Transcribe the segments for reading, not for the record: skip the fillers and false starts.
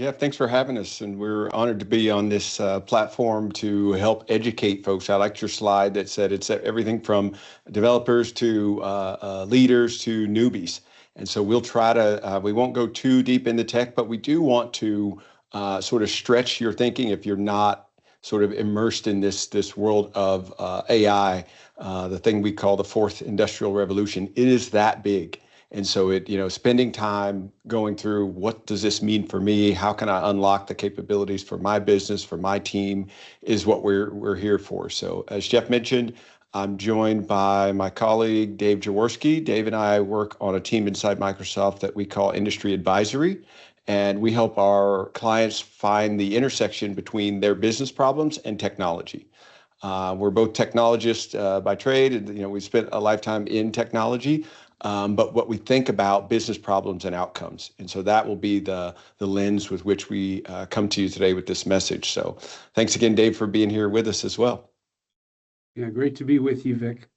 Jeff, thanks for having us. And we're honored to be on this platform to help educate folks. I liked your slide that said it's everything from developers to leaders to newbies. And so we'll try to, we won't go too deep into tech, but we do want to sort of stretch your thinking if you're not sort of immersed in this world of AI, the thing we call the fourth industrial revolution. It is that big. And so spending time going through what does this mean for me? How can I unlock the capabilities for my business, for my team, is what we're here for. So as Jeff mentioned, I'm joined by my colleague, Dave Jaworski. Dave and I work on a team inside Microsoft that we call Industry Advisory. And we help our clients find the intersection between their business problems and technology. We're both technologists by trade, and we spent a lifetime in technology. But what we think about business problems and outcomes. And so that will be the lens with which we come to you today with this message. So thanks again, Dave, for being here with us as well. Yeah, great to be with you, Vic.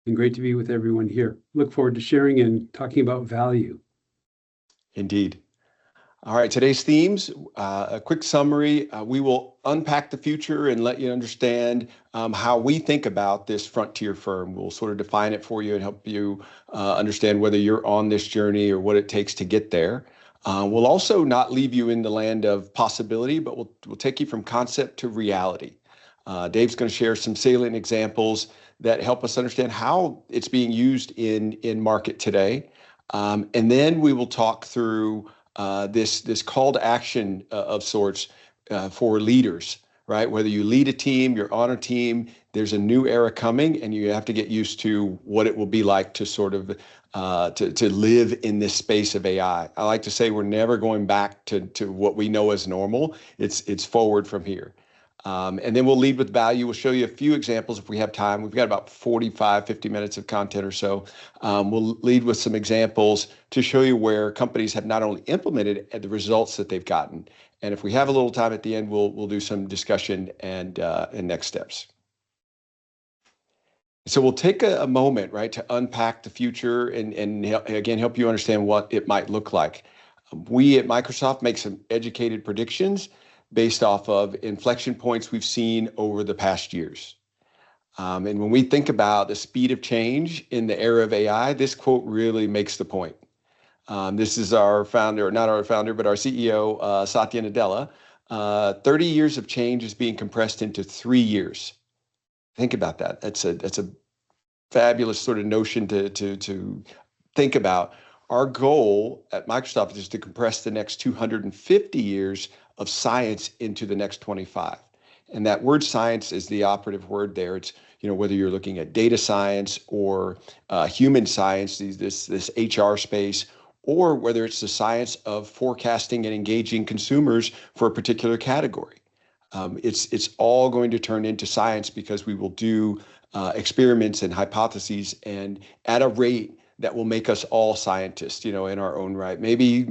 And great to be with everyone here. Look forward to sharing and talking about value. Indeed. All right, today's themes, a quick summary. We will unpack the future and let you understand how we think about this frontier firm. We'll sort of define it for you and help you understand whether you're on this journey or what it takes to get there. We'll also not leave you in the land of possibility, but we'll take you from concept to reality. Dave's going to share some salient examples that help us understand how it's being used in market today. And then we will talk through this call to action of sorts for leaders, right? Whether you lead a team, you're on a team, there's a new era coming, and you have to get used to what it will be like to sort of to live in this space of AI. I like to say we're never going back to what we know as normal. It's forward from here. And then we'll lead with value. We'll show you a few examples if we have time. We've got about 45, 50 minutes of content or so. We'll lead with some examples to show you where companies have not only implemented the results that they've gotten. And if we have a little time at the end, we'll do some discussion and next steps. So we'll take a moment, right, to unpack the future and again, help you understand what it might look like. We at Microsoft make some educated predictions based off of inflection points we've seen over the past years. And when we think about the speed of change in the era of AI, this quote really makes the point. This is our founder, not our founder, but our CEO, Satya Nadella. 30 years of change is being compressed into 3 years. Think about that. That's a fabulous sort of notion to think about. Our goal at Microsoft is to compress the next 250 years of science into the next 25. And that word science is the operative word there. It's, whether you're looking at data science or human science, this HR space, or whether it's the science of forecasting and engaging consumers for a particular category. It's all going to turn into science because we will do experiments and hypotheses and at a rate that will make us all scientists, in our own right. Maybe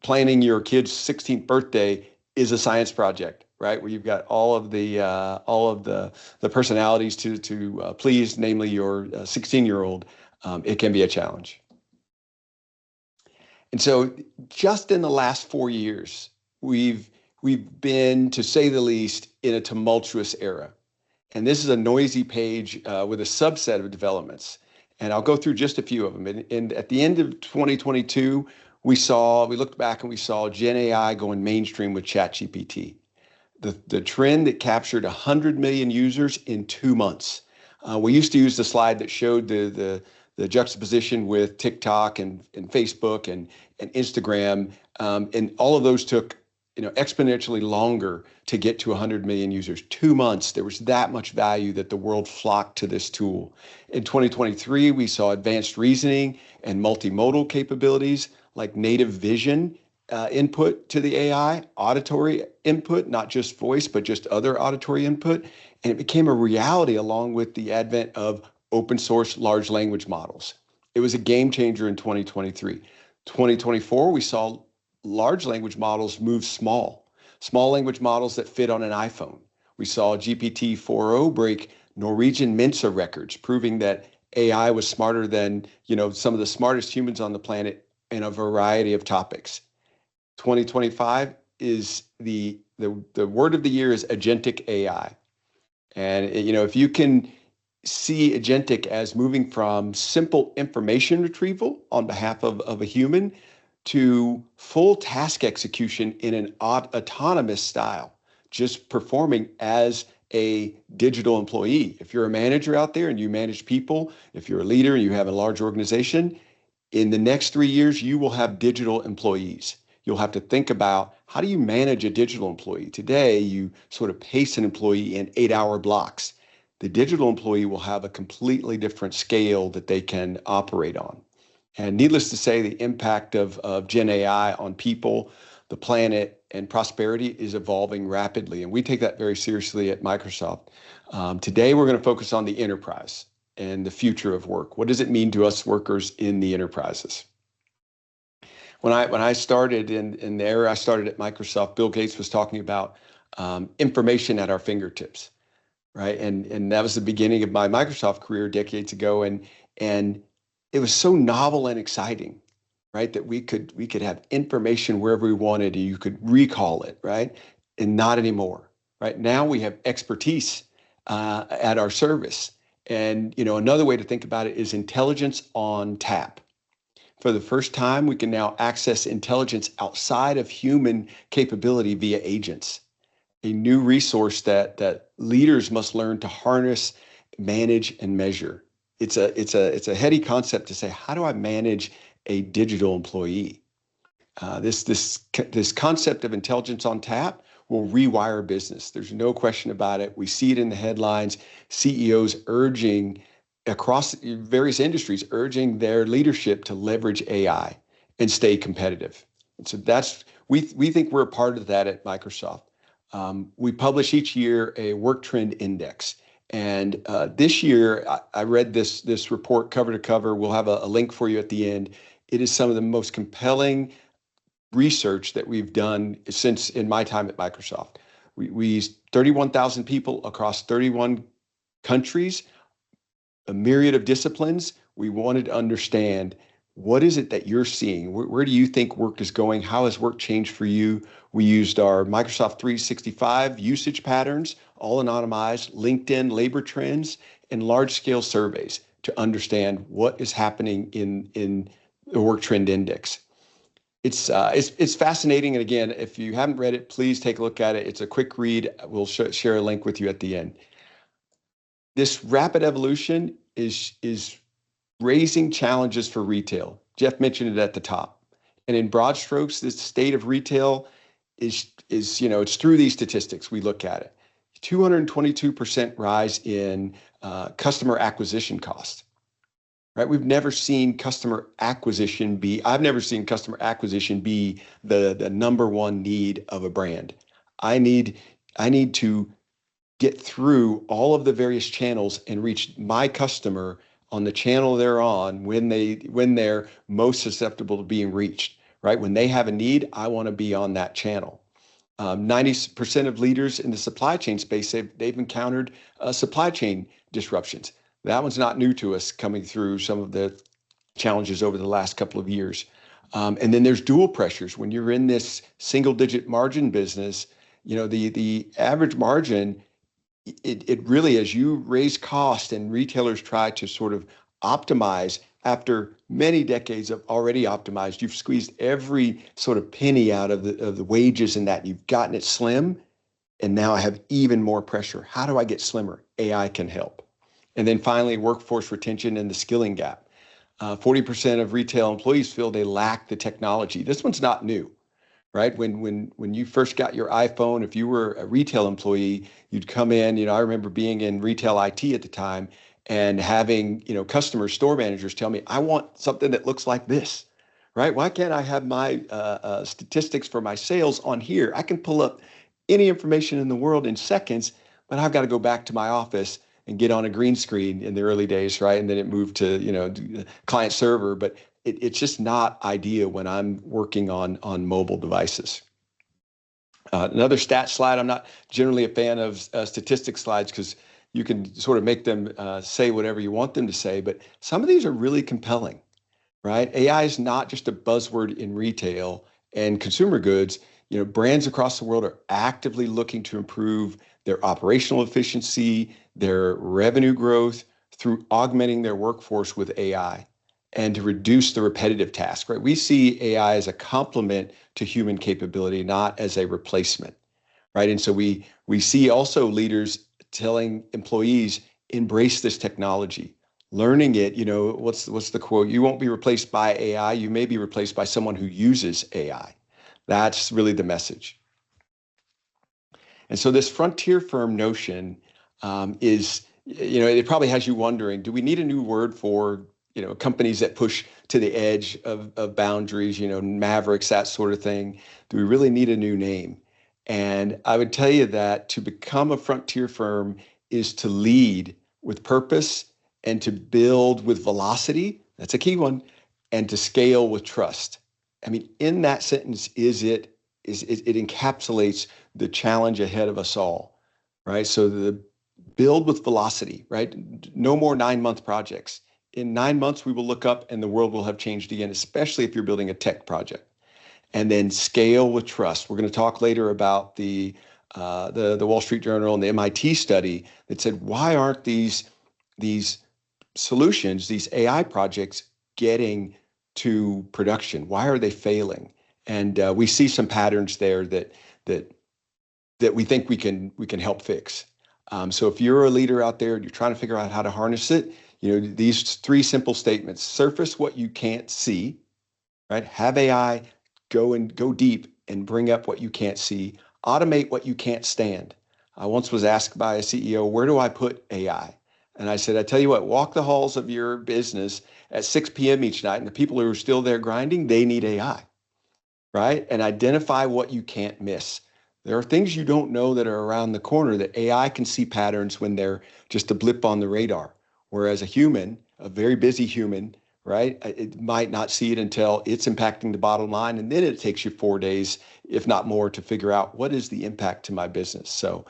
planning your kid's 16th birthday is a science project, right? Where you've got all of the personalities to please, namely your 16-year-old. It can be a challenge. And so, just in the last 4 years, we've been, to say the least, in a tumultuous era. And this is a noisy page with a subset of developments. And I'll go through just a few of them. And at the end of 2022, we looked back and we saw Gen AI going mainstream with ChatGPT. The trend that captured 100 million users in 2 months. We used to use the slide that showed the juxtaposition with TikTok and Facebook and Instagram. And all of those took exponentially longer to get to 100 million users. 2 months, there was that much value that the world flocked to this tool. In 2023, we saw advanced reasoning and multimodal capabilities like native vision input to the AI, auditory input, not just voice, but just other auditory input. And it became a reality along with the advent of open source large language models. It was a game changer in 2023. 2024, we saw large language models move small language models that fit on an iPhone. We saw GPT 4.0 break Norwegian Mensa records, proving that AI was smarter than some of the smartest humans on the planet in a variety of topics. 2025 is the word of the year is agentic AI. And if you can see agentic as moving from simple information retrieval on behalf of a human to full task execution in an autonomous style, just performing as a digital employee. If you're a manager out there and you manage people, if you're a leader and you have a large organization, in the next 3 years, you will have digital employees. You'll have to think about, how do you manage a digital employee? Today, you sort of pace an employee in 8-hour blocks. The digital employee will have a completely different scale that they can operate on. And needless to say, the impact of Gen AI on people, the planet, and prosperity is evolving rapidly. And we take that very seriously at Microsoft. Today, we're going to focus on the enterprise and the future of work. What does it mean to us workers in the enterprises? When I started in the era I started at Microsoft, Bill Gates was talking about information at our fingertips, right? And that was the beginning of my Microsoft career decades ago. And it was so novel and exciting, right? That we could have information wherever we wanted, and you could recall it, right? And not anymore, right? Now we have expertise at our service. And another way to think about it is intelligence on tap. For the first time, we can now access intelligence outside of human capability via agents, a new resource that leaders must learn to harness, manage, and measure. It's a heady concept to say, how do I manage a digital employee? This concept of intelligence on tap will rewire business. There's no question about it. We see it in the headlines. CEOs urging across various industries, urging their leadership to leverage AI and stay competitive. And so we think we're a part of that at Microsoft. We publish each year a work trend index. And this year, I read this report cover to cover. We'll have a link for you at the end. It is some of the most compelling research that we've done since in my time at Microsoft. We 31,000 people across 31 countries, a myriad of disciplines. We wanted to understand, what is it that you're seeing? Where do you think work is going? How has work changed for you? We used our Microsoft 365 usage patterns, all anonymized, LinkedIn labor trends, and large-scale surveys to understand what is happening in the work trend index. It's fascinating. And again, if you haven't read it, please take a look at it. It's a quick read. We'll share a link with you at the end. This rapid evolution is raising challenges for retail. Jeff mentioned it at the top. And in broad strokes, the state of retail is it's through these statistics we look at it. 222% rise in customer acquisition cost. Right? I've never seen customer acquisition be the number one need of a brand. I need to get through all of the various channels and reach my customer on the channel they're on when they're most susceptible to being reached, right? When they have a need, I want to be on that channel. 90% of leaders in the supply chain space, they've encountered supply chain disruptions. That one's not new to us, coming through some of the challenges over the last couple of years. And then there's dual pressures. When you're in this single-digit margin business, the average margin, it really, as you raise cost and retailers try to sort of optimize after many decades of already optimized, you've squeezed every sort of penny out of the wages in that. You've gotten it slim, and now I have even more pressure. How do I get slimmer? AI can help. And then finally, workforce retention and the skilling gap. 40% of retail employees feel they lack the technology. This one's not new. Right? When you first got your iPhone, if you were a retail employee, you'd come in, I remember being in retail IT at the time and having, customers, store managers tell me, I want something that looks like this, right? Why can't I have my statistics for my sales on here? I can pull up any information in the world in seconds, but I've got to go back to my office and get on a green screen in the early days, right? And then it moved to, client server, but it's just not ideal when I'm working on mobile devices. Another stat slide. I'm not generally a fan of statistic slides because you can sort of make them say whatever you want them to say, but some of these are really compelling. right? AI is not just a buzzword in retail and consumer goods. Brands across the world are actively looking to improve their operational efficiency, their revenue growth through augmenting their workforce with AI and to reduce the repetitive task, right? We see AI as a complement to human capability, not as a replacement, right? And so we see also leaders telling employees, embrace this technology. Learning it, what's the quote? You won't be replaced by AI. You may be replaced by someone who uses AI. That's really the message. And so this frontier firm notion is, it probably has you wondering, do we need a new word for, companies that push to the edge of boundaries, mavericks, that sort of thing? Do we really need a new name? And I would tell you that to become a frontier firm is to lead with purpose and to build with velocity. That's a key one. And to scale with trust. I mean, in that sentence, it encapsulates the challenge ahead of us all, right? So the build with velocity, right? No more 9-month projects. In 9 months, we will look up and the world will have changed again, especially if you're building a tech project. And then scale with trust. We're going to talk later about the Wall Street Journal and the MIT study that said, why aren't these solutions, these AI projects, getting to production? Why are they failing? And we see some patterns there that we think we can help fix. So if you're a leader out there and you're trying to figure out how to harness it, these 3 simple statements: surface what you can't see, right? Have AI go deep and bring up what you can't see. Automate what you can't stand. I once was asked by a CEO, where do I put AI? And I said, I tell you what, walk the halls of your business at 6 p.m. each night, and the people who are still there grinding, they need AI, right? And identify what you can't miss. There are things you don't know that are around the corner that AI can see patterns when they're just a blip on the radar. Whereas a human, a very busy human, right, it might not see it until it's impacting the bottom line. And then it takes you 4 days, if not more, to figure out what is the impact to my business. So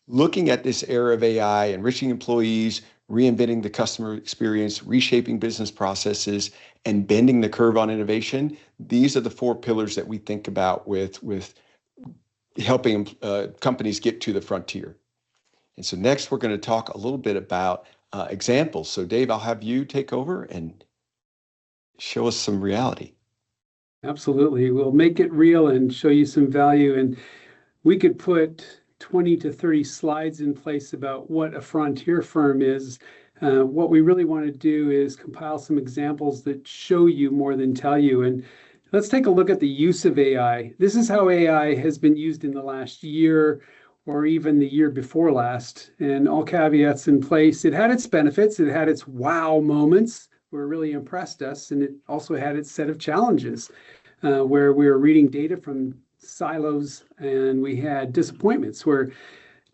looking at this era of AI, enriching employees, reinventing the customer experience, reshaping business processes, and bending the curve on innovation, these are the 4 pillars that we think about with helping companies get to the frontier. And so next, we're going to talk a little bit about examples. So Dave, I'll have you take over and show us some reality. Absolutely. We'll make it real and show you some value. And we could put 20 to 30 slides in place about what a frontier firm is. What we really want to do is compile some examples that show you more than tell you. And let's take a look at the use of AI. This is how AI has been used in the last year or even the year before last, and all caveats in place. It had its benefits. It had its wow moments where it really impressed us. And it also had its set of challenges where we were reading data from silos and we had disappointments where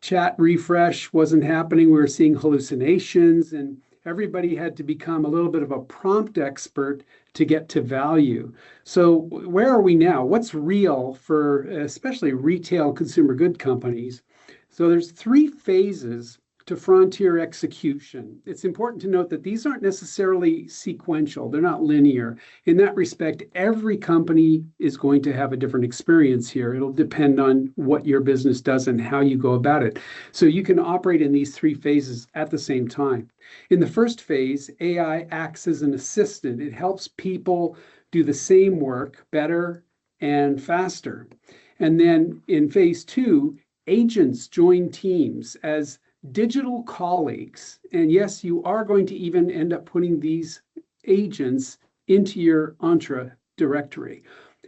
chat refresh wasn't happening. We were seeing hallucinations and everybody had to become a little bit of a prompt expert to get to value. So where are we now? What's real for especially retail consumer good companies? So there's 3 phases to frontier execution. It's important to note that these aren't necessarily sequential. They're not linear. In that respect, every company is going to have a different experience here. It'll depend on what your business does and how you go about it. So you can operate in these 3 phases at the same time. In the first phase, AI acts as an assistant. It helps people do the same work better and faster. And then in phase 2, agents join teams as digital colleagues. And yes, you are going to even end up putting these agents into your Entra directory.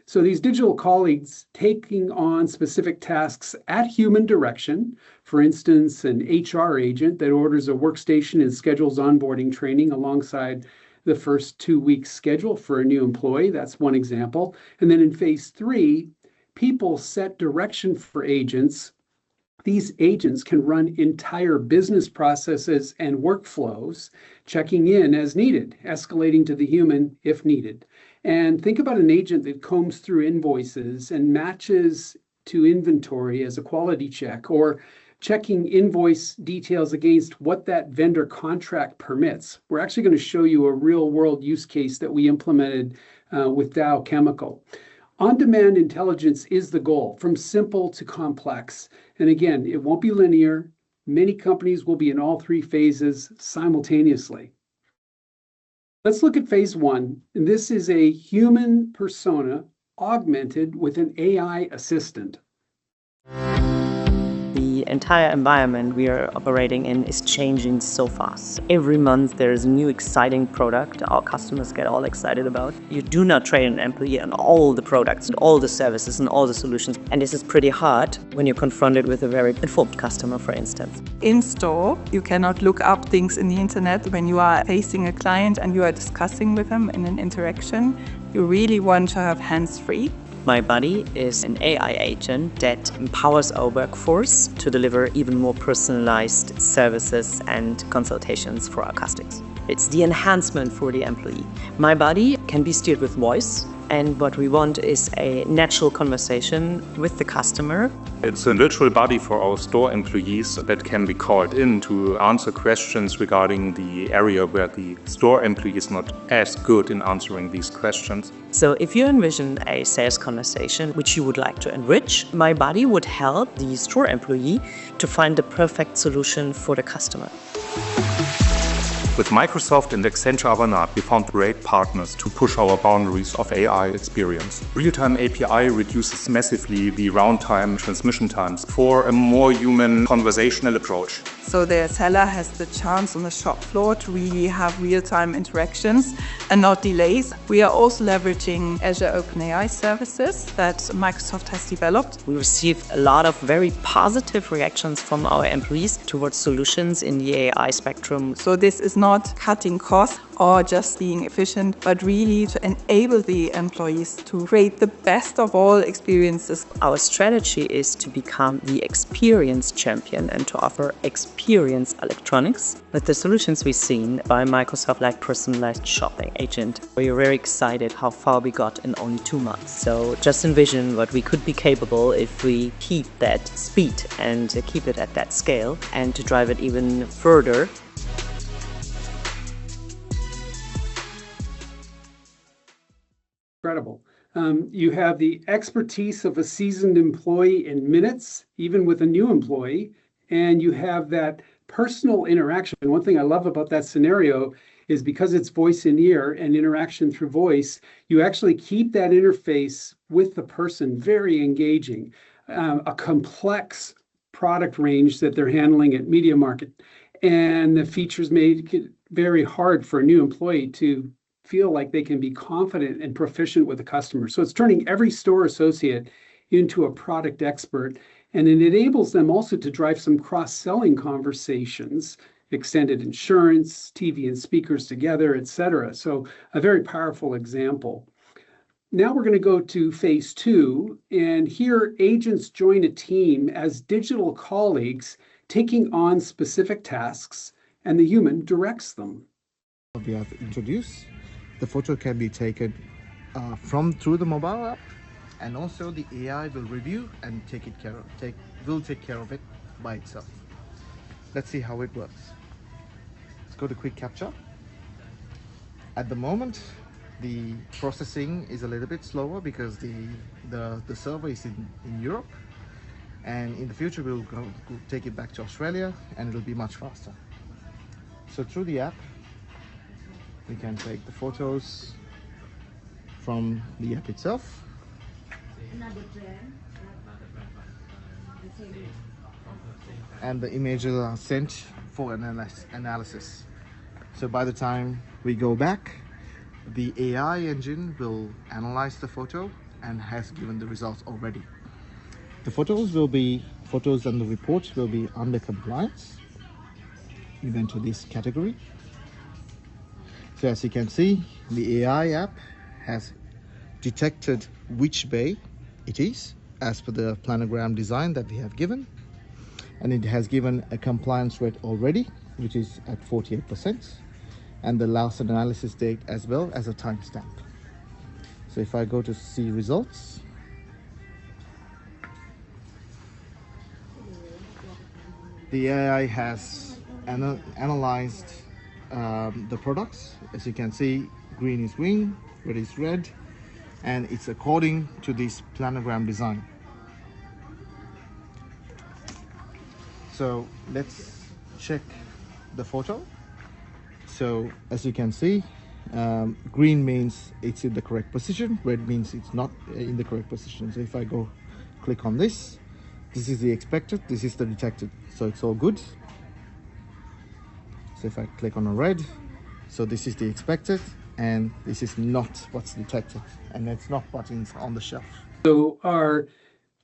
So these digital colleagues taking on specific tasks at human direction, for instance, an HR agent that orders a workstation and schedules onboarding training alongside the first 2 weeks schedule for a new employee. That's one example. And then in phase 3, people set direction for agents. These agents can run entire business processes and workflows, checking in as needed, escalating to the human if needed. And think about an agent that combs through invoices and matches to inventory as a quality check, or checking invoice details against what that vendor contract permits. We're actually going to show you a real world use case that we implemented with Dow Chemical. On-demand intelligence is the goal, from simple to complex. And again, it won't be linear. Many companies will be in all three phases simultaneously. Let's look at phase one. And this is a human persona augmented with an AI assistant. The entire environment we are operating in is changing so fast. Every month there is a new exciting product our customers get all excited about. You do not train an employee on all the products and all the services and all the solutions. And this is pretty hard when you're confronted with a very informed customer, for instance. In store, you cannot look up things in the internet. When you are facing a client and you are discussing with them in an interaction, you really want to have hands-free. My Buddy is an AI agent that empowers our workforce to deliver even more personalized services and consultations for our customers. It's the enhancement for the employee. My Buddy can be steered with voice, and what we want is a natural conversation with the customer. It's a virtual buddy for our store employees that can be called in to answer questions regarding the area where the store employee is not as good in answering these questions. So if you envision a sales conversation which you would like to enrich, My Buddy would help the store employee to find the perfect solution for the customer. With Microsoft and Accenture Avanade, we found great partners to push our boundaries of AI experience. Real-time API reduces massively the round-time transmission times for a more human conversational approach. So the seller has the chance on the shop floor to really have real-time interactions and not delays. We are also leveraging Azure OpenAI services that Microsoft has developed. We received a lot of very positive reactions from our employees towards solutions in the AI spectrum. So this is not cutting costs or just being efficient, but really to enable the employees to create the best of all experiences. Our strategy is to become the experience champion and to offer experience electronics with the solutions we've seen by Microsoft, like personalized shopping agent. We're very excited how far we got in only 2 months. So just envision what we could be capable if we keep that speed and keep it at that scale, and to drive it even further. Incredible. You have the expertise of a seasoned employee in minutes, even with a new employee, and you have that personal interaction. One thing I love about that scenario is because it's voice in ear and interaction through voice, you actually keep that interface with the person very engaging. A complex product range that they're handling at Media Market, and the features make it very hard for a new employee to feel like they can be confident and proficient with the customer. So it's turning every store associate into a product expert, and it enables them also to drive some cross-selling conversations, extended insurance, TV and speakers together, etc. So a very powerful example. Now we're going to go to phase two, and here agents join a team as digital colleagues taking on specific tasks, and the human directs them. We have introduced. The photo can be taken through the mobile app, and also the AI will review and take care of it by itself. Let's see how it works. Let's go to quick capture. At the moment, the processing is a little bit slower because the server is in Europe, and in the future we'll take it back to Australia and it'll be much faster. So through the app, we can take the photos from the app itself. And the images are sent for analysis. So by the time we go back, the AI engine will analyze the photo and has given the results already. The photos and the reports will be under compliance. You enter this category. So as you can see, the AI app has detected which bay it is as per the planogram design that we have given, and it has given a compliance rate already, which is at 48%, and the last analysis date as well as a timestamp. So if I go to see results, The AI has analyzed the products. As you can see, green is green, red is red, and it's according to this planogram design. So let's check the photo. So as you can see, green means it's in the correct position, red means it's not in the correct position. So if I go click on this is the expected, this is the detected, so it's all good. So if I click on a red, so this is the expected, and this is not what's detected, and it's not what's on the shelf. So our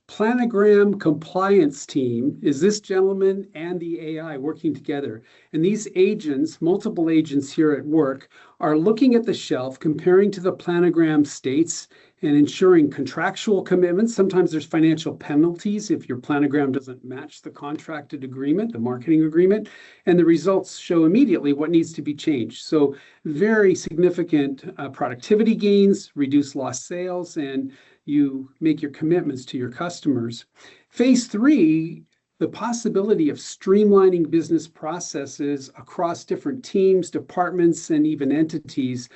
planogram compliance team is this gentleman and the AI working together. And these agents, multiple agents here at work, are looking at the shelf, comparing to the planogram states and ensuring contractual commitments. Sometimes there's financial penalties if your planogram doesn't match the contracted agreement, the marketing agreement, and the results show immediately what needs to be changed. So very significant productivity gains, reduce lost sales, and you make your commitments to your customers. Phase 3, the possibility of streamlining business processes across different teams, departments, and even entities.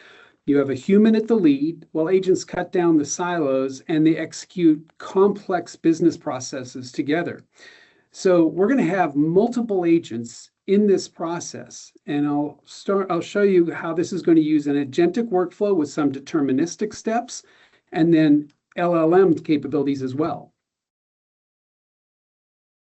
You have a human at the lead, while agents cut down the silos and they execute complex business processes together. So we're going to have multiple agents in this process, and I'll show you how this is going to use an agentic workflow with some deterministic steps, and then LLM capabilities as well.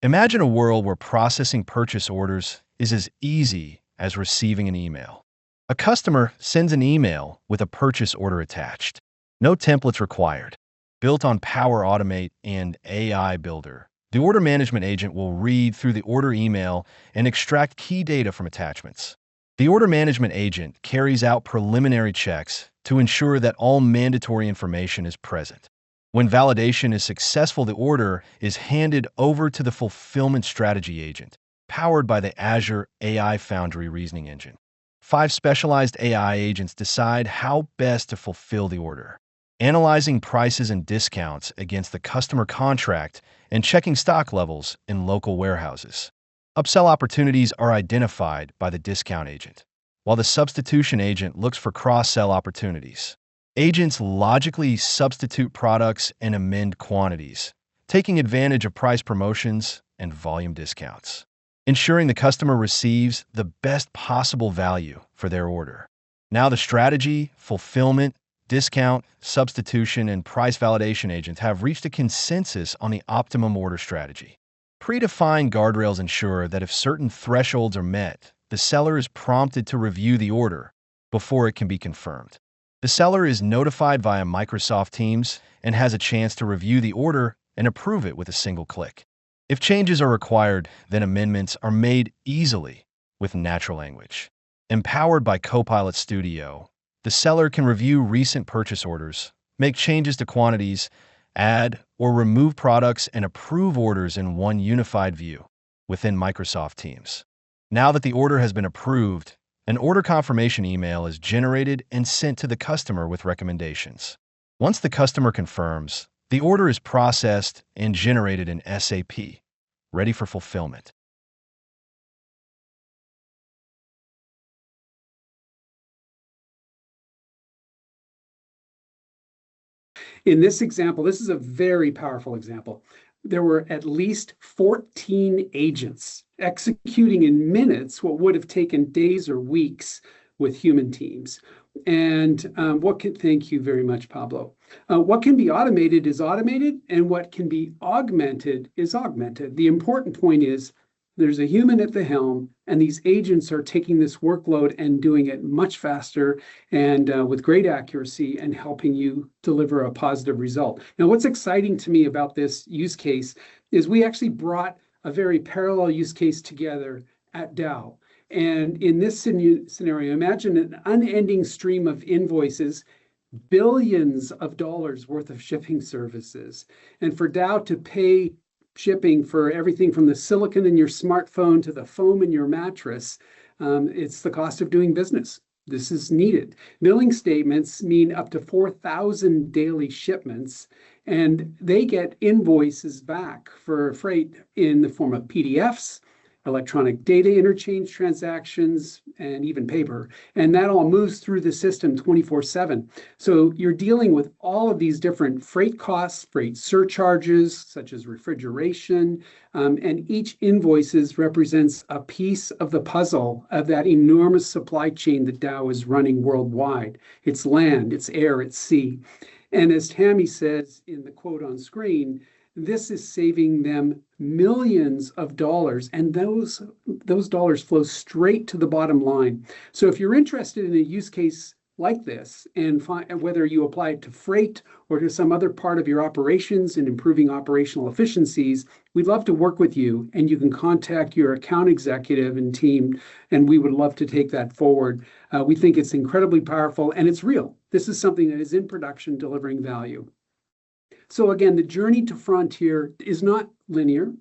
Imagine a world where processing purchase orders is as easy as receiving an email. A customer sends an email with a purchase order attached. No templates required. Built on Power Automate and AI Builder, the order management agent will read through the order email and extract key data from attachments. The order management agent carries out preliminary checks to ensure that all mandatory information is present. When validation is successful, the order is handed over to the fulfillment strategy agent, powered by the Azure AI Foundry reasoning engine. 5 specialized AI agents decide how best to fulfill the order, analyzing prices and discounts against the customer contract and checking stock levels in local warehouses. Upsell opportunities are identified by the discount agent, while the substitution agent looks for cross-sell opportunities. Agents logically substitute products and amend quantities, taking advantage of price promotions and volume discounts, ensuring the customer receives the best possible value for their order. Now the strategy, fulfillment, discount, substitution, and price validation agents have reached a consensus on the optimum order strategy. Predefined guardrails ensure that if certain thresholds are met, the seller is prompted to review the order before it can be confirmed. The seller is notified via Microsoft Teams and has a chance to review the order and approve it with a single click. If changes are required, then amendments are made easily with natural language. Empowered by Copilot Studio, the seller can review recent purchase orders, make changes to quantities, add or remove products, and approve orders in one unified view within Microsoft Teams. Now that the order has been approved, an order confirmation email is generated and sent to the customer with recommendations. Once the customer confirms, the order is processed and generated in SAP, ready for fulfillment. In this example, this is a very powerful example. There were at least 14 agents executing in minutes what would have taken days or weeks with human teams. And thank you very much, Pablo. What can be automated is automated, and what can be augmented is augmented. The important point is there's a human at the helm, and these agents are taking this workload and doing it much faster and with great accuracy and helping you deliver a positive result. Now, what's exciting to me about this use case is we actually brought a very parallel use case together at Dow. And in this scenario, imagine an unending stream of invoices, billions of dollars worth of shipping services. And for Dow to pay shipping for everything from the silicon in your smartphone to the foam in your mattress, it's the cost of doing business. This is needed. Billing statements mean up to 4,000 daily shipments, and they get invoices back for freight in the form of PDFs, electronic data interchange transactions, and even paper. And that all moves through the system 24/7. So you're dealing with all of these different freight costs, freight surcharges, such as refrigeration, and each invoices represents a piece of the puzzle of that enormous supply chain that Dow is running worldwide. It's land, it's air, it's sea. And as Tammy says in the quote on screen, this is saving them millions of dollars, and those dollars flow straight to the bottom line. So if you're interested in a use case like this, and whether you apply it to freight or to some other part of your operations and improving operational efficiencies, we'd love to work with you, and you can contact your account executive and team, and we would love to take that forward. We think it's incredibly powerful, and it's real. This is something that is in production, delivering value. So again, the journey to Frontier is not linear.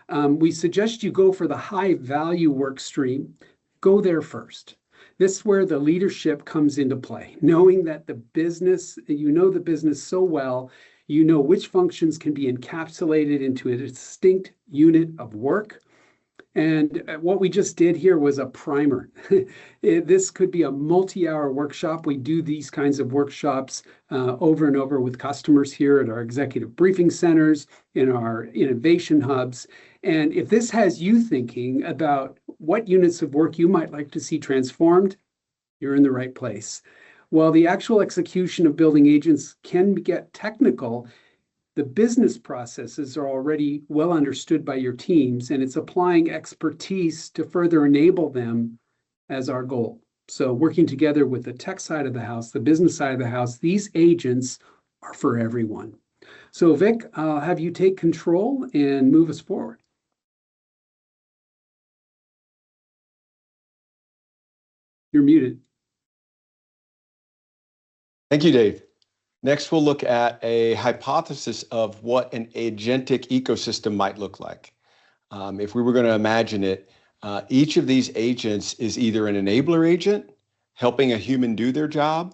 We suggest you go for the high value work stream. Go there first. This is where the leadership comes into play, knowing that the business so well, you know which functions can be encapsulated into a distinct unit of work. And what we just did here was a primer. This could be a multi-hour workshop. We do these kinds of workshops over and over with customers here at our executive briefing centers, in our innovation hubs. And if this has you thinking about what units of work you might like to see transformed, you're in the right place. While the actual execution of building agents can get technical, the business processes are already well understood by your teams, and it's applying expertise to further enable them as our goal. So working together with the tech side of the house, the business side of the house, these agents are for everyone. So Vic, I'll have you take control and move us forward. You're muted. Thank you, Dave. Next, we'll look at a hypothesis of what an agentic ecosystem might look like. If we were going to imagine it, each of these agents is either an enabler agent, helping a human do their job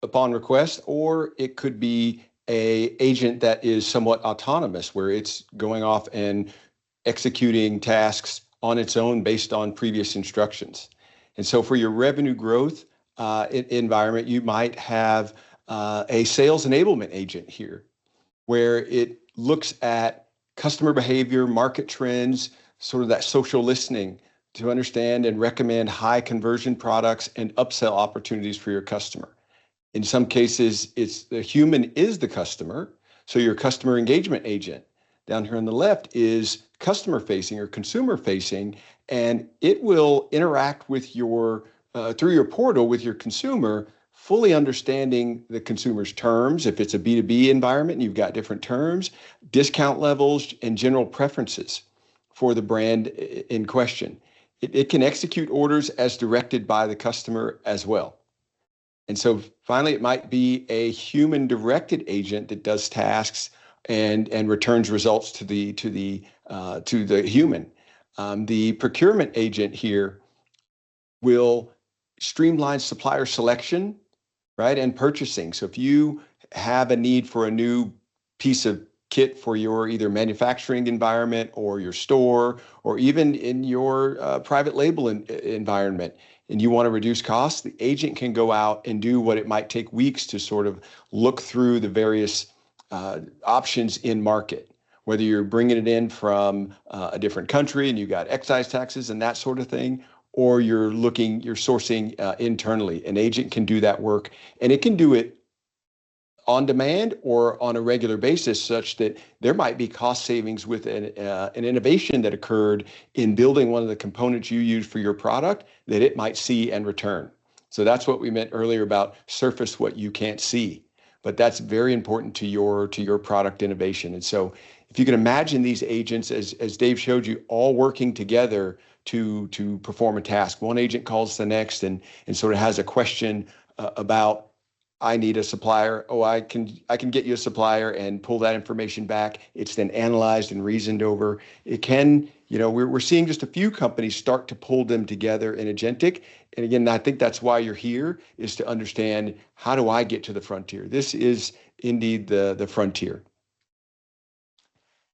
upon request, or it could be an agent that is somewhat autonomous, where it's going off and executing tasks on its own based on previous instructions. And so for your revenue growth environment, you might have a sales enablement agent here, where it looks at customer behavior, market trends, sort of that social listening to understand and recommend high conversion products and upsell opportunities for your customer. In some cases, it's the human is the customer, so your customer engagement agent. Down here on the left is customer facing or consumer facing, and it will interact with your through your portal with your consumer, fully understanding the consumer's terms. If it's a B2B environment and you've got different terms, discount levels, and general preferences for the brand in question. It can execute orders as directed by the customer as well. And so finally, it might be a human-directed agent that does tasks and returns results to the human. The procurement agent here will streamline supplier selection, right, and purchasing. So if you have a need for a new piece of kit for your either manufacturing environment or your store, or even in your private label environment, and you want to reduce costs, the agent can go out and do what it might take weeks to sort of look through the various options in market. Whether you're bringing it in from a different country and you got excise taxes and that sort of thing, or you're sourcing internally. An agent can do that work, and it can do it on demand or on a regular basis, such that there might be cost savings with an innovation that occurred in building one of the components you use for your product that it might see and return. So that's what we meant earlier about surface what you can't see, but that's very important to your product innovation. And so if you can imagine these agents, as Dave showed you, all working together to perform a task. One agent calls the next and sort of has a question about, I need a supplier. Oh, I can get you a supplier and pull that information back. It's then analyzed and reasoned over. It can, we're seeing just a few companies start to pull them together in agentic. And again, I think that's why you're here, is to understand, how do I get to the frontier? This is indeed the frontier.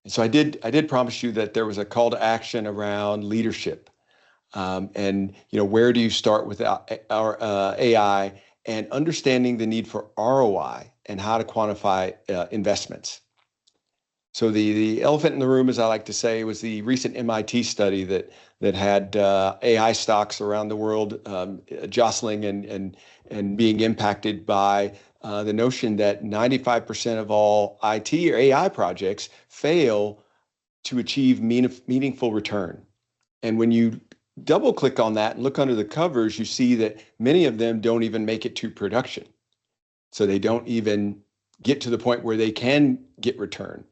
And so I did promise you that there was a call to action around leadership. And where do you start with our AI and understanding the need for ROI and how to quantify investments. So the elephant in the room, as I like to say, was the recent MIT study that had AI stocks around the world jostling and being impacted by the notion that 95% of all IT or AI projects fail to achieve meaningful return. And when you double click on that and look under the covers, you see that many of them don't even make it to production. So they don't even get to the point where they can get return.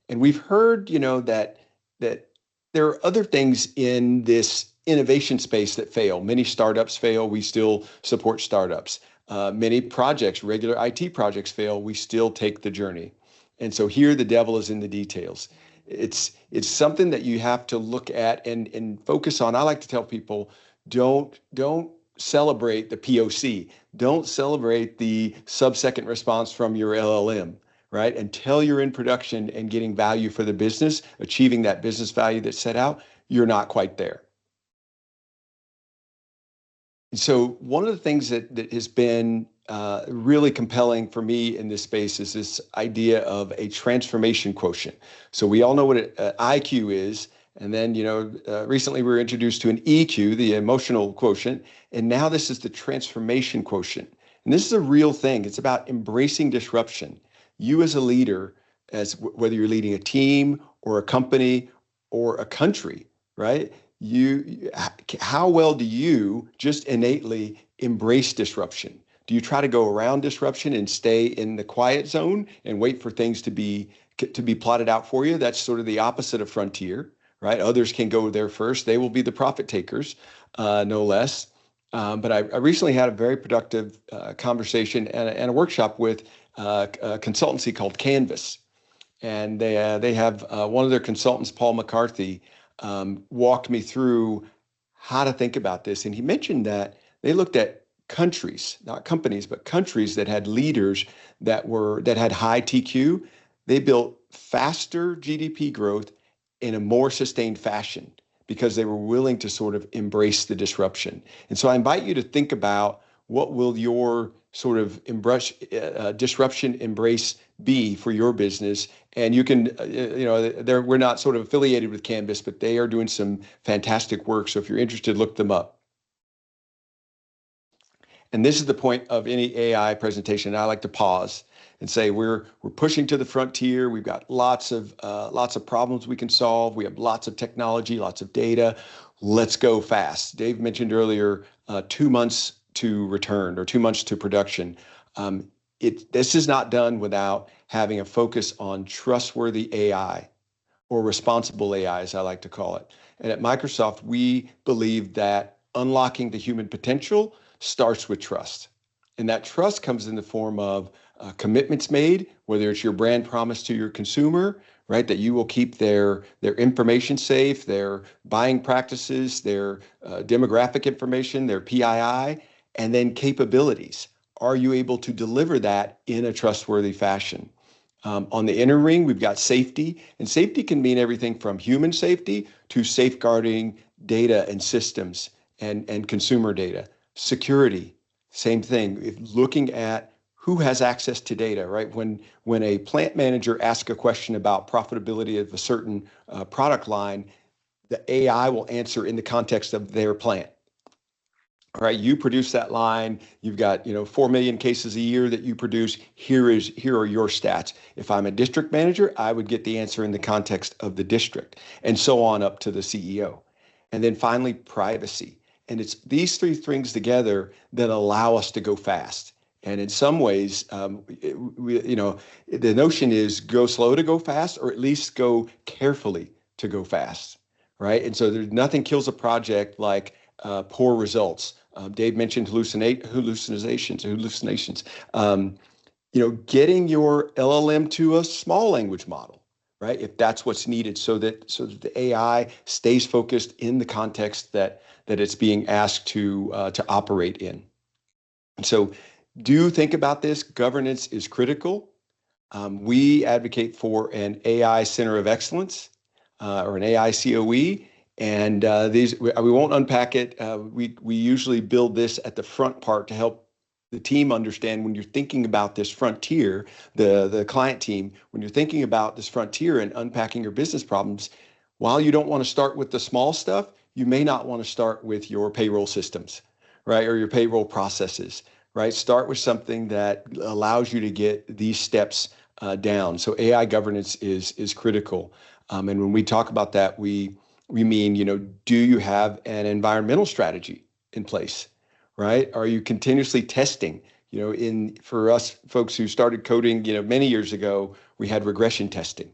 And we've heard, that there are other things in this innovation space that fail. Many startups fail. We still support startups. Many projects, regular IT projects fail. We still take the journey. And so here the devil is in the details. It's something that you have to look at and focus on. I like to tell people, don't celebrate the POC. Don't celebrate the sub-second response from your LLM, right? Until you're in production and getting value for the business, achieving that business value that's set out, you're not quite there. And so one of the things that has been really compelling for me in this space is this idea of a transformation quotient. So we all know what an IQ is, and then recently we were introduced to an EQ, the emotional quotient, and now this is the transformation quotient. And this is a real thing. It's about embracing disruption. You as a leader, whether you're leading a team or a company or a country, right? How well do you just innately embrace disruption? Do you try to go around disruption and stay in the quiet zone and wait for things to be plotted out for you? That's sort of the opposite of frontier, right? Others can go there first. They will be the profit takers, no less. But I recently had a very productive conversation and a workshop with a consultancy called Canvas. And they have one of their consultants, Paul McCarthy, walked me through how to think about this. And he mentioned that they looked at countries, not companies, but countries that had leaders that had high TQ. They built faster GDP growth in a more sustained fashion because they were willing to sort of embrace the disruption. And so I invite you to think about, what will your sort of disruption embrace be for your business? And you can, we're not sort of affiliated with Canvas, but they are doing some fantastic work. So if you're interested, look them up. And this is the point of any AI presentation. I like to pause and say we're pushing to the frontier. We've got lots of problems we can solve. We have lots of technology, lots of data. Let's go fast. Dave mentioned earlier 2 months to return or 2 months to production. This is not done without having a focus on trustworthy AI or responsible AI, as I like to call it. And at Microsoft, we believe that unlocking the human potential starts with trust. And that trust comes in the form of commitments made, whether it's your brand promise to your consumer, right? That you will keep their information safe, their buying practices, their demographic information, their PII, and then capabilities. Are you able to deliver that in a trustworthy fashion? On the inner ring, we've got safety, and safety can mean everything from human safety to safeguarding data and systems and consumer data. Security, same thing. Looking at who has access to data, right? When a plant manager asks a question about profitability of a certain product line, the AI will answer in the context of their plant. All right, you produce that line. You've got 4 million cases a year that you produce. Here are your stats. If I'm a district manager, I would get the answer in the context of the district, and so on up to the CEO. And then finally, privacy. And it's these three things together that allow us to go fast. And in some ways, the notion is go slow to go fast, or at least go carefully to go fast, right? And so there's nothing kills a project like poor results. Dave mentioned hallucinations. Getting your LLM to a small language model, right? If that's what's needed, so that the AI stays focused in the context that it's being asked to operate in. And so do think about this. Governance is critical. We advocate for an AI Center of Excellence or an AI COE. And we won't unpack it. We usually build this at the front part to help the team understand when you're thinking about this frontier, the client team, when you're thinking about this frontier and unpacking your business problems, while you don't want to start with the small stuff, you may not want to start with your payroll systems, right? Or your payroll processes, right? Start with something that allows you to get these steps down. So AI governance is critical. And when we talk about that, we mean, do you have an environmental strategy in place, right? Are you continuously testing? For us folks who started coding, many years ago, we had regression testing,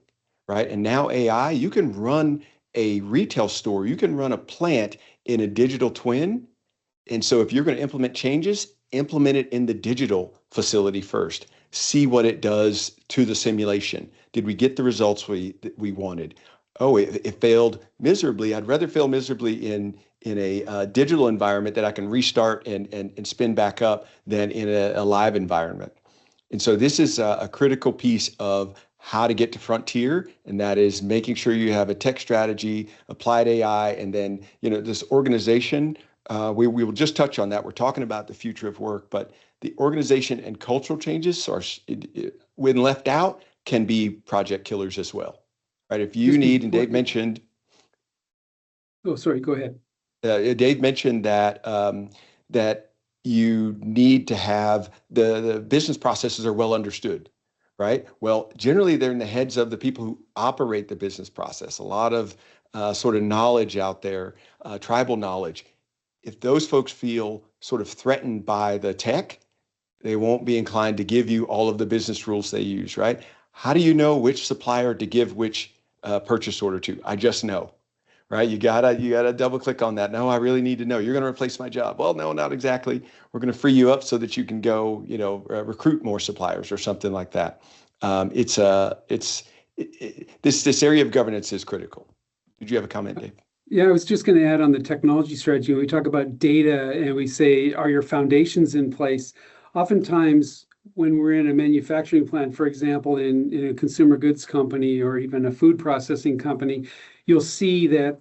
right? And now AI, you can run a retail store, you can run a plant in a digital twin. And so if you're going to implement changes, implement it in the digital facility first. See what it does to the simulation. Did we get the results we wanted? Oh, it failed miserably. I'd rather fail miserably in a digital environment that I can restart and spin back up than in a live environment. And so this is a critical piece of how to get to frontier, and that is making sure you have a tech strategy, applied AI, and then this organization. We will just touch on that. We're talking about the future of work, but the organization and cultural changes are, when left out, can be project killers as well. Right? If you need, and Dave mentioned. Oh, sorry. Go ahead. Dave mentioned that that you need to have the business processes are well understood, right? Well, generally they're in the heads of the people who operate the business process. A lot of sort of knowledge out there, tribal knowledge. If those folks feel sort of threatened by the tech, they won't be inclined to give you all of the business rules they use, right? How do you know which supplier to give which purchase order to? I just know, right? You gotta double click on that. No, I really need to know. You're going to replace my job. Well, no, not exactly. We're going to free you up so that you can go, recruit more suppliers or something like that. This area of governance is critical. Did you have a comment, Dave? Yeah, I was just going to add on the technology strategy. When we talk about data and we say, are your foundations in place? Oftentimes, when we're in a manufacturing plant, for example, in a consumer goods company or even a food processing company, you'll see that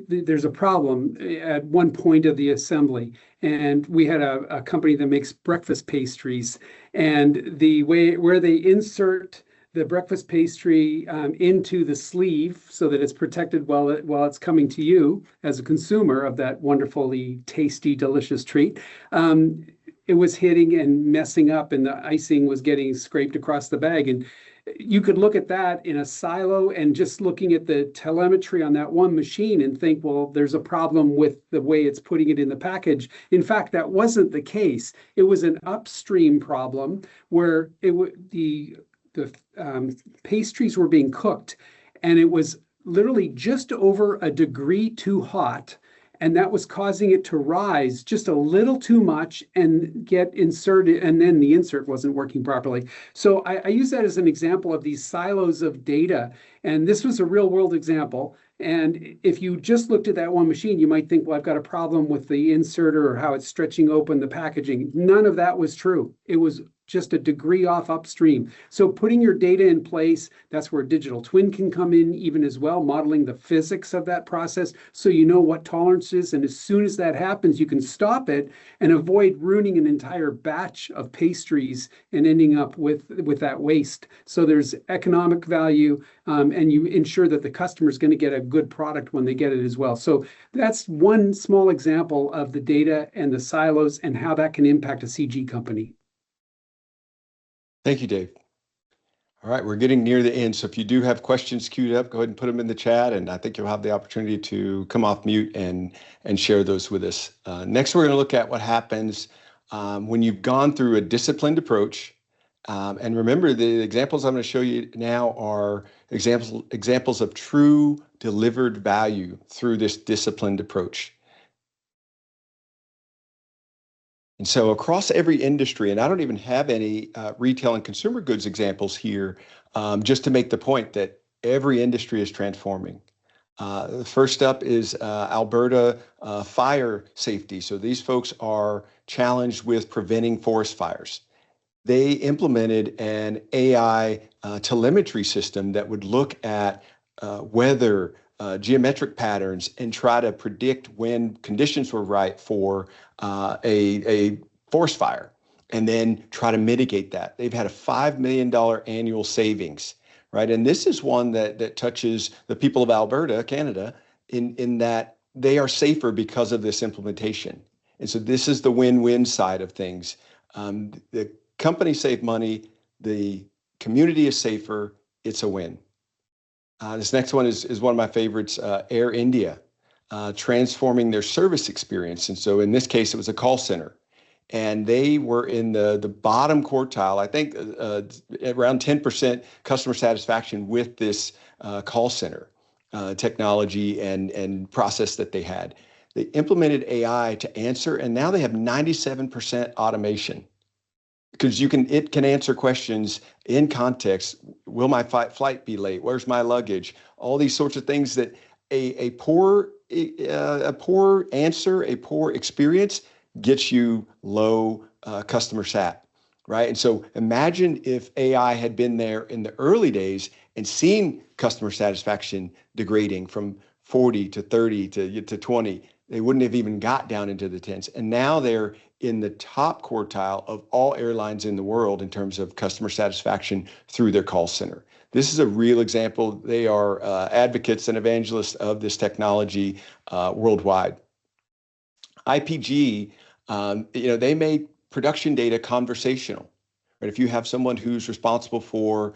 there's a problem at one point of the assembly. And we had a company that makes breakfast pastries, and the way where they insert the breakfast pastry into the sleeve so that it's protected while it's coming to you as a consumer of that wonderfully tasty, delicious treat. It was hitting and messing up, and the icing was getting scraped across the bag. And you could look at that in a silo and just looking at the telemetry on that one machine and think, well, there's a problem with the way it's putting it in the package. In fact, that wasn't the case. It was an upstream problem where the pastries were being cooked, and it was literally just over a degree too hot, and that was causing it to rise just a little too much and get inserted, and then the insert wasn't working properly. So I use that as an example of these silos of data, and this was a real world example. And if you just looked at that one machine, you might think, well, I've got a problem with the inserter or how it's stretching open the packaging. None of that was true. It was just a degree off upstream. So putting your data in place, that's where digital twin can come in even as well, modeling the physics of that process so you know what tolerances, and as soon as that happens, you can stop it and avoid ruining an entire batch of pastries and ending up with that waste. So there's economic value, and you ensure that the customer is going to get a good product when they get it as well. So that's one small example of the data and the silos and how that can impact a CG company. Thank you, Dave. All right, we're getting near the end. So if you do have questions queued up, go ahead and put them in the chat, and I think you'll have the opportunity to come off mute and share those with us. Next, we're going to look at what happens when you've gone through a disciplined approach. And remember, the examples I'm going to show you now are examples of true delivered value through this disciplined approach. And so across every industry, and I don't even have any retail and consumer goods examples here, just to make the point that every industry is transforming. The first up is Alberta fire safety. So these folks are challenged with preventing forest fires. they implemented an AI telemetry system that would look at weather, geometric patterns, and try to predict when conditions were right for a forest fire, and then try to mitigate that. They've had a $5 million annual savings, right? And this is one that touches the people of Alberta, Canada, in that they are safer because of this implementation. And so this is the win-win side of things. The company save money, the community is safer, it's a win. This next one is one of my favorites, Air India, transforming their service experience. And so in this case, it was a call center. And they were in the bottom quartile, I think around 10% customer satisfaction with this call center technology and process that they had. They implemented AI to answer, and now they have 97% automation. Because it can answer questions in context. Will my flight be late? Where's my luggage? All these sorts of things that a poor answer, a poor experience gets you low customer sat, right? And so imagine if AI had been there in the early days and seen customer satisfaction degrading from 40 to 30 to 20. They wouldn't have even got down into the tens. And now they're in the top quartile of all airlines in the world in terms of customer satisfaction through their call center. This is a real example. They are advocates and evangelists of this technology worldwide. IPG, they made production data conversational. Right? If you have someone who's responsible for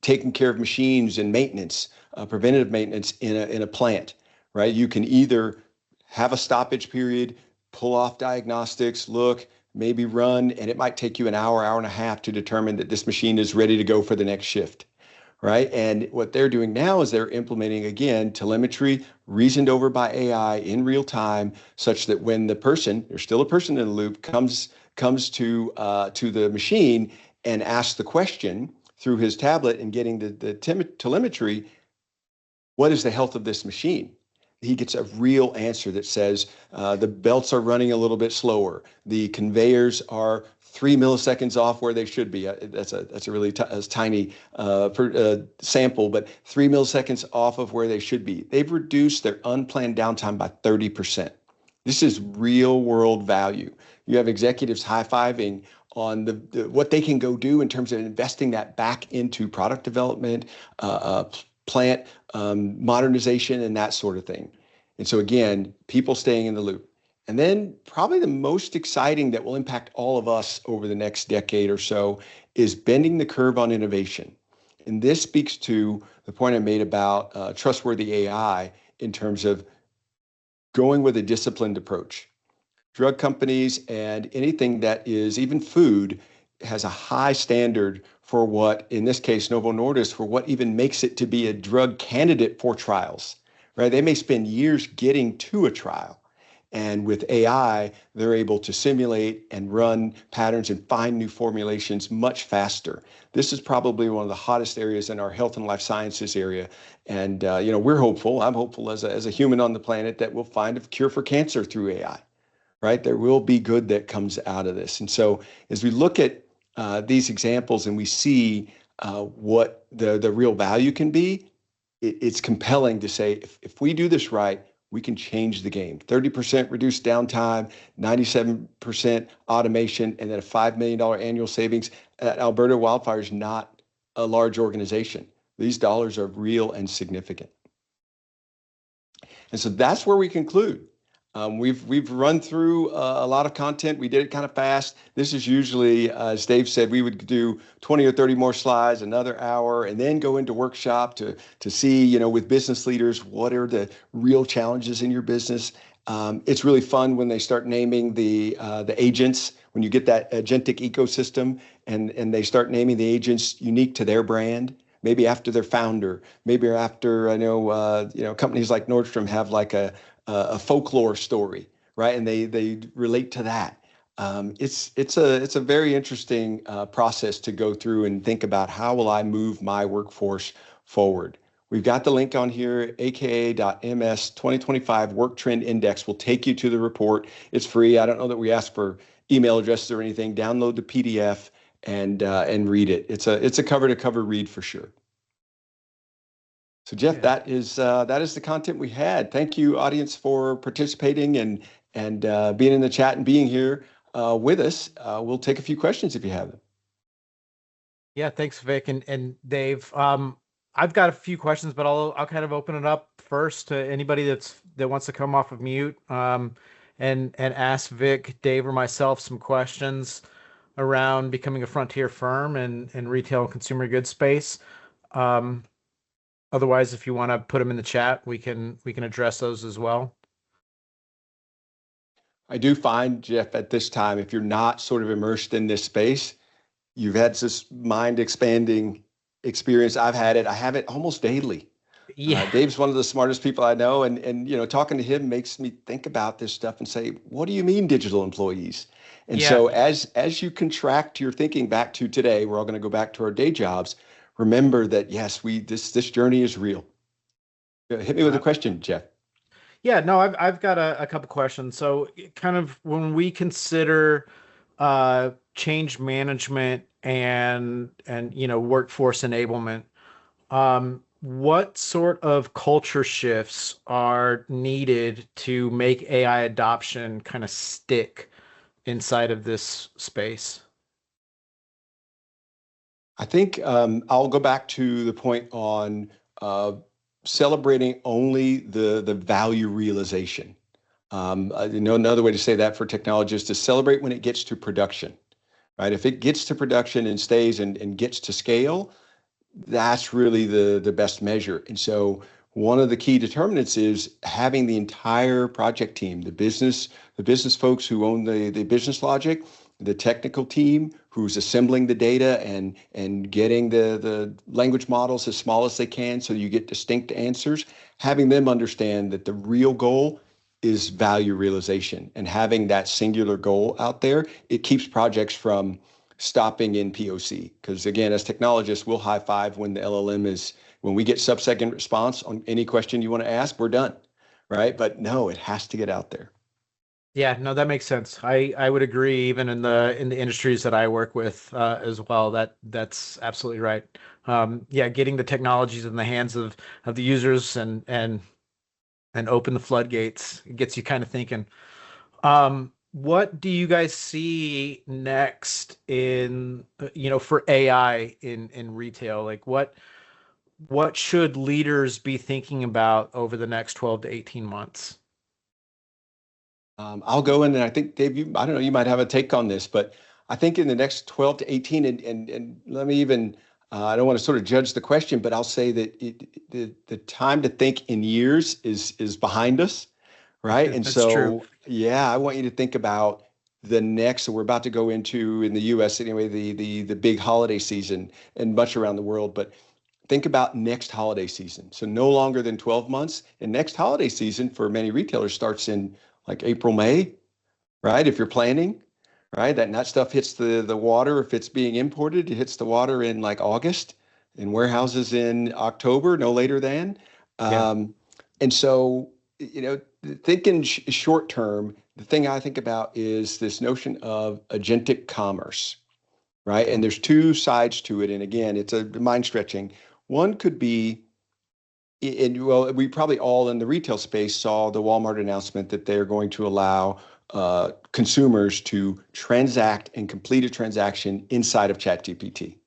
taking care of machines and maintenance, preventative maintenance in a plant, right? You can either have a stoppage period, pull off diagnostics, look, maybe run, and it might take you an hour, hour and a half to determine that this machine is ready to go for the next shift, right? And what they're doing now is they're implementing, again, telemetry reasoned over by AI in real time, such that when the person, there's still a person in the loop, comes to the machine and asks the question through his tablet and getting the telemetry, what is the health of this machine? He gets a real answer that says the belts are running a little bit slower. The conveyors are 3 milliseconds off where they should be. That's a really tiny sample, but 3 milliseconds off of where they should be. They've reduced their unplanned downtime by 30%. This is real world value. You have executives high-fiving on what they can go do in terms of investing that back into product development, plant modernization, and that sort of thing. And so again, people staying in the loop. And then probably the most exciting that will impact all of us over the next decade or so is bending the curve on innovation. And this speaks to the point I made about trustworthy AI in terms of going with a disciplined approach. Drug companies and anything that is even food has a high standard for what, in this case, Novo Nordisk, for what even makes it to be a drug candidate for trials, right? They may spend years getting to a trial. And with AI, they're able to simulate and run patterns and find new formulations much faster. This is probably one of the hottest areas in our health and life sciences area. And, we're hopeful, I'm hopeful as a human on the planet, that we'll find a cure for cancer through AI, right? There will be good that comes out of this. And so as we look at these examples and we see what the real value can be, it's compelling to say, if we do this right, we can change the game. 30% reduced downtime, 97% automation, and then a $5 million annual savings. Alberta Wildfire is not a large organization. These dollars are real and significant. And so that's where we conclude. We've run through a lot of content. We did it kind of fast. This is usually, as Dave said, we would do 20 or 30 more slides, another hour, and then go into workshop to see, with business leaders, what are the real challenges in your business. It's really fun when they start naming the agents, when you get that agentic ecosystem and they start naming the agents unique to their brand. Maybe after their founder, maybe after, companies like Nordstrom have like a folklore story, right? And they relate to that. It's a very interesting process to go through and think about, how will I move my workforce forward? We've got the link on here, aka.ms 2025 Work Trend Index will take you to the report. It's free. I don't know that we ask for email addresses or anything. Download the PDF and read it. It's a cover to cover read for sure. So Jeff, that is the content we had. Thank you, audience, for participating and being in the chat and being here with us. We'll take a few questions if you have them. Yeah, thanks, Vic and Dave. I've got a few questions, but I'll kind of open it up first to anybody that wants to come off of mute and ask Vic, Dave, or myself some questions around becoming a frontier firm and retail and consumer goods space. Otherwise, if you want to put them in the chat, we can address those as well. I do find, Jeff, at this time, if you're not sort of immersed in this space, you've had this mind expanding experience. I have it almost daily. Yeah. Dave's one of the smartest people I know. And talking to him makes me think about this stuff and say, what do you mean digital employees? And so as you contract your thinking back to today, we're all going to go back to our day jobs. Remember that, yes, this journey is real. Hit me with a question, Jeff. Yeah, no, I've got a couple questions. So kind of when we consider change management and workforce enablement, what sort of culture shifts are needed to make AI adoption kind of stick inside of this space? I think I'll go back to the point on celebrating only the value realization. Another way to say that for technology is to celebrate when it gets to production, right? If it gets to production and stays and gets to scale, that's really the best measure. And so one of the key determinants is having the entire project team, the business folks who own the business logic, the technical team who's assembling the data and getting the language models as small as they can so you get distinct answers, having them understand that the real goal is value realization, and having that singular goal out there, it keeps projects from stopping in POC. Because again, as technologists, we'll high five when the LLM when we get sub-second response on any question you want to ask, we're done, right? But no, it has to get out there. Yeah, no, that makes sense. I would agree. Even in the industries that I work with as well, that's absolutely right. Getting the technologies in the hands of the users and open the floodgates, it gets you kind of thinking. What do you guys see next for AI in retail? Like what should leaders be thinking about over the next 12 to 18 months? I'll go in, and I think, Dave, I don't know, you might have a take on this, but I think in the next 12 to 18, and let me even, I don't want to sort of judge the question, but I'll say that the time to think in years is behind us, right? And That's so, true. Yeah, I want you to think about the next, so we're about to go into, in the US anyway, the big holiday season and much around the world, but think about next holiday season. So no longer than 12 months. And next holiday season for many retailers starts in like April, May, right? If you're planning, right? And that stuff hits the water. If it's being imported, it hits the water in like August, in warehouses in October, no later than. And so, thinking short term, the thing I think about is this notion of agentic commerce, right? And there's two sides to it. And again, it's a mind stretching. One could be, we probably all in the retail space saw the Walmart announcement that they're going to allow consumers to transact and complete a transaction inside of ChatGPT.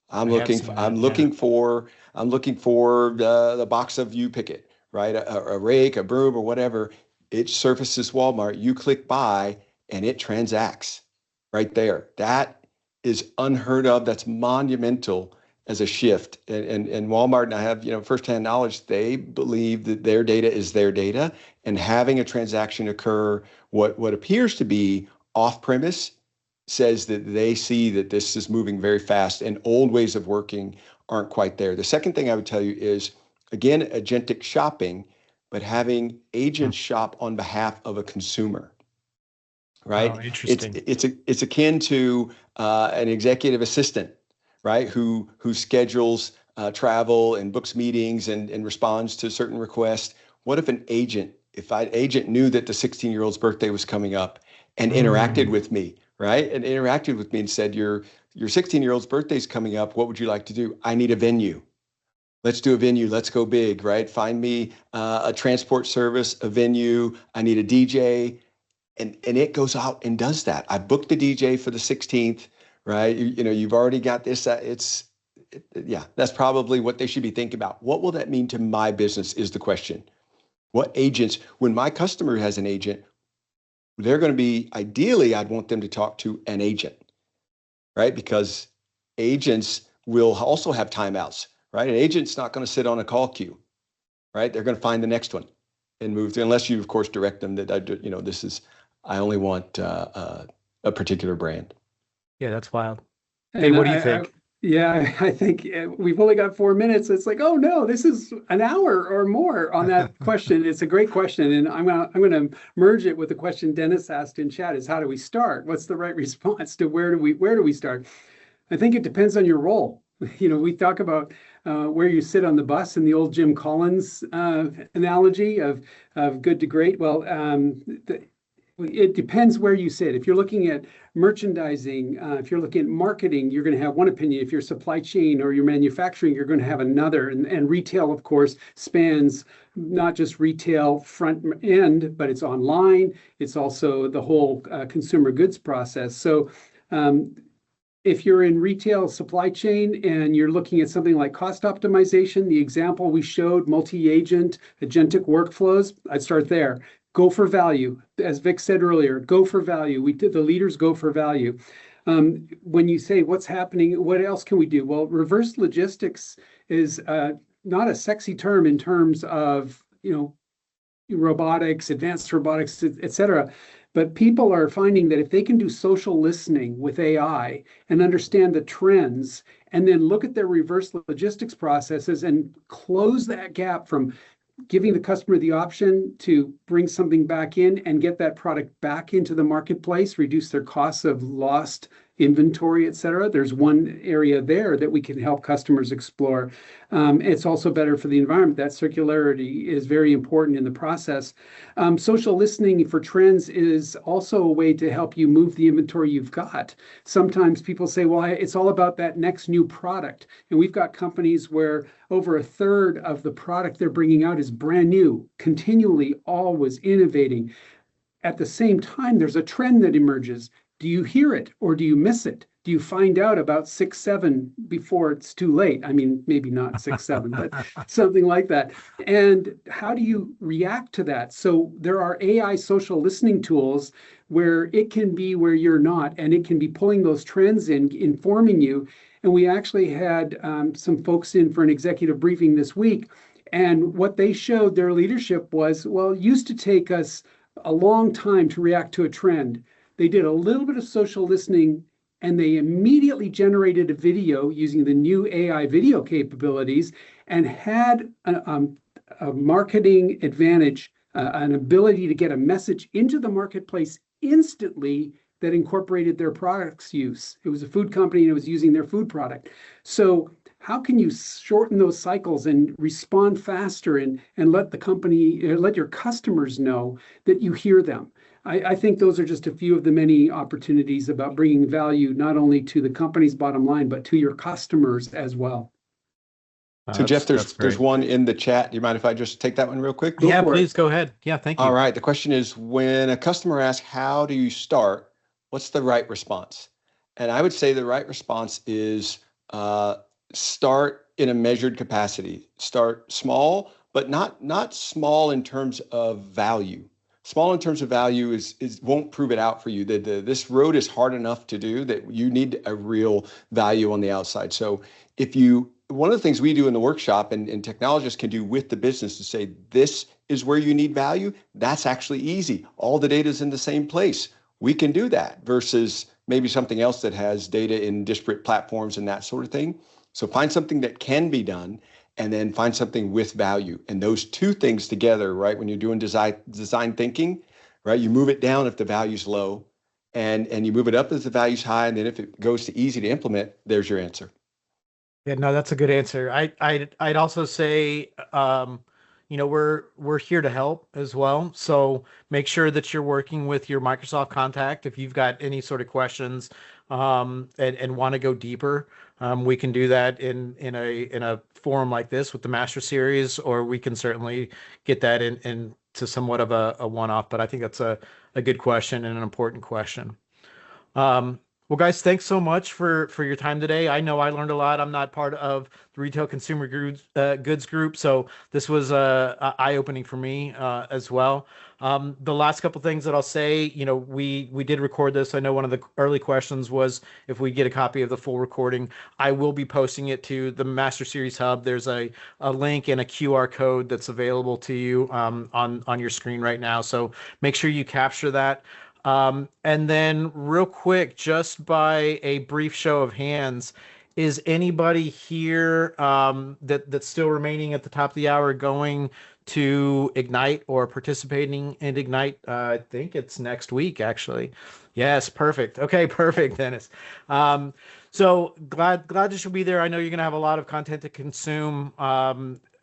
I'm looking for the box of you pick it, right? A rake, a broom, or whatever. It surfaces Walmart. You click buy, and it transacts right there. That is unheard of. That's monumental as a shift. And Walmart, and I have firsthand knowledge, they believe that their data is their data, and having a transaction occur what appears to be off premise says that they see that this is moving very fast and old ways of working aren't quite there. The second thing I would tell you is, again, agentic shopping, but having agents shop on behalf of a consumer, right? Oh, interesting. It's akin to an executive assistant, right? Who schedules travel and books meetings and responds to certain requests. What if an agent knew that the 16-year-old's birthday was coming up and interacted with me, right? And interacted with me and said, your your 16-year-old's birthday's coming up. What would you like to do? I need a venue. Let's do a venue. Let's go big, right? Find me a transport service, a venue. I need a DJ. And it goes out and does that. I booked the DJ for the 16th, right? You've already got this. Yeah, that's probably what they should be thinking about. What will that mean to my business is the question. What agents, when my customer has an agent, they're going to be, ideally, I'd want them to talk to an agent, right? Because agents will also have timeouts, right? An agent's not going to sit on a call queue, right? They're going to find the next one and move through, unless you, of course, direct them that, I only want a particular brand. Yeah, that's wild. Hey, what do you think? I think we've only got 4 minutes. It's like, oh no, this is an hour or more on that question. It's a great question, and I'm gonna merge it with the question Dennis asked in chat: is how do we start? What's the right response to where do we start? I think it depends on your role. We talk about where you sit on the bus in the old Jim Collins analogy of good to great. Well, it depends where you sit. If you're looking at merchandising, if you're looking at marketing, you're going to have one opinion. If you're supply chain or you're manufacturing, you're going to have another. And retail, of course, spans not just retail front end, but it's online. It's also the whole consumer goods process. So if you're in retail supply chain and you're looking at something like cost optimization, the example we showed, multi-agent, agentic workflows, I'd start there. Go for value. As Vic said earlier, go for value. The leaders go for value. When you say what's happening, what else can we do? Well, reverse logistics is not a sexy term in terms of, robotics, advanced robotics, et cetera. But people are finding that if they can do social listening with AI and understand the trends, and then look at their reverse logistics processes and close that gap from giving the customer the option to bring something back in and get that product back into the marketplace, reduce their costs of lost inventory, et cetera. There's one area there that we can help customers explore. It's also better for the environment. That circularity is very important in the process. Social listening for trends is also a way to help you move the inventory you've got. Sometimes people say, well, it's all about that next new product. And we've got companies where over a third of the product they're bringing out is brand new, continually, always innovating. At the same time, there's a trend that emerges. Do you hear it or do you miss it? Do you find out about 6, 7 before it's too late? I mean, maybe not 6, 7, but something like that. And how do you react to that? So there are AI social listening tools where it can be where you're not, and it can be pulling those trends in, informing you. And we actually had some folks in for an executive briefing this week. And what they showed their leadership was, well, it used to take us a long time to react to a trend. They did a little bit of social listening and they immediately generated a video using the new AI video capabilities and had a marketing advantage, an ability to get a message into the marketplace instantly that incorporated their product's use. It was a food company and it was using their food product. So how can you shorten those cycles and respond faster and let the company, let your customers know that you hear them? I think those are just a few of the many opportunities about bringing value not only to the company's bottom line, but to your customers as well. So Jeff, there's one in the chat. Do you mind if I just take that one real quick? Yeah, please go ahead. Yeah, thank you. All right. The question is, when a customer asks, how do you start? What's the right response? And I would say the right response is start in a measured capacity. Start small, but not small in terms of value. Small in terms of value is won't prove it out for you. This road is hard enough to do that you need a real value on the outside. So one of the things we do in the workshop and technologists can do with the business to say, this is where you need value. That's actually easy. All the data is in the same place. We can do that versus maybe something else that has data in disparate platforms and that sort of thing. So find something that can be done and then find something with value. And those two things together, right, when you're doing design thinking, right, you move it down if the value's low and you move it up if the value's high. And then if it goes to easy to implement, there's your answer. Yeah, no, that's a good answer. I'd also say, we're here to help as well. So make sure that you're working with your Microsoft contact if you've got any sort of questions, and want to go deeper. We can do that in a forum like this with the Master Series, or we can certainly get that into somewhat of a one-off. But I think that's a good question and an important question. Well, guys, thanks so much for your time today. I know I learned a lot. I'm not part of the retail consumer goods group, so this was eye-opening for me as well. The last couple things that I'll say, we did record this. I know one of the early questions was if we get a copy of the full recording. I will be posting it to the Master Series Hub. There's a link and a QR code that's available to you on your screen right now. So make sure you capture that. And then real quick, just by a brief show of hands, is anybody here that's still remaining at the top of the hour going to Ignite or participating in Ignite? I think it's next week, actually. Yes, perfect. Okay, perfect, Dennis. So glad that you'll be there. I know you're going to have a lot of content to consume.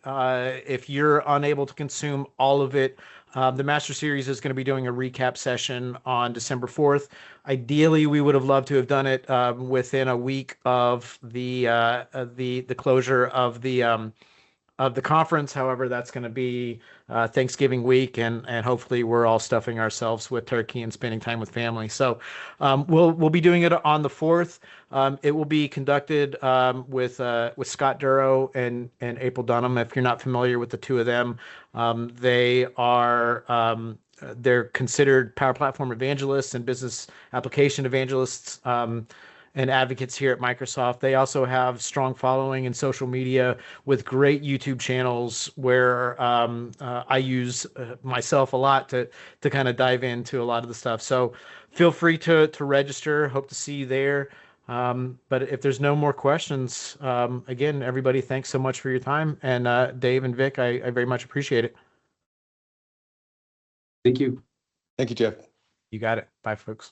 If you're unable to consume all of it, the Master Series is going to be doing a recap session on December 4th. Ideally, we would have loved to have done it within a week of the closure of the conference. However, that's going to be Thanksgiving week, and hopefully we're all stuffing ourselves with turkey and spending time with family. So we'll be doing it on the 4th. It will be conducted with Scott Duro and April Dunham. If you're not familiar with the two of them, they're considered Power Platform evangelists and business application evangelists, and advocates here at Microsoft. They also have strong following in social media with great YouTube channels where I use myself a lot to kind of dive into a lot of the stuff. So feel free to register. Hope to see you there. But if there's no more questions, again, everybody, thanks so much for your time. And Dave and Vic, I very much appreciate it. Thank you. Thank you, Jeff. You got it. Bye, folks.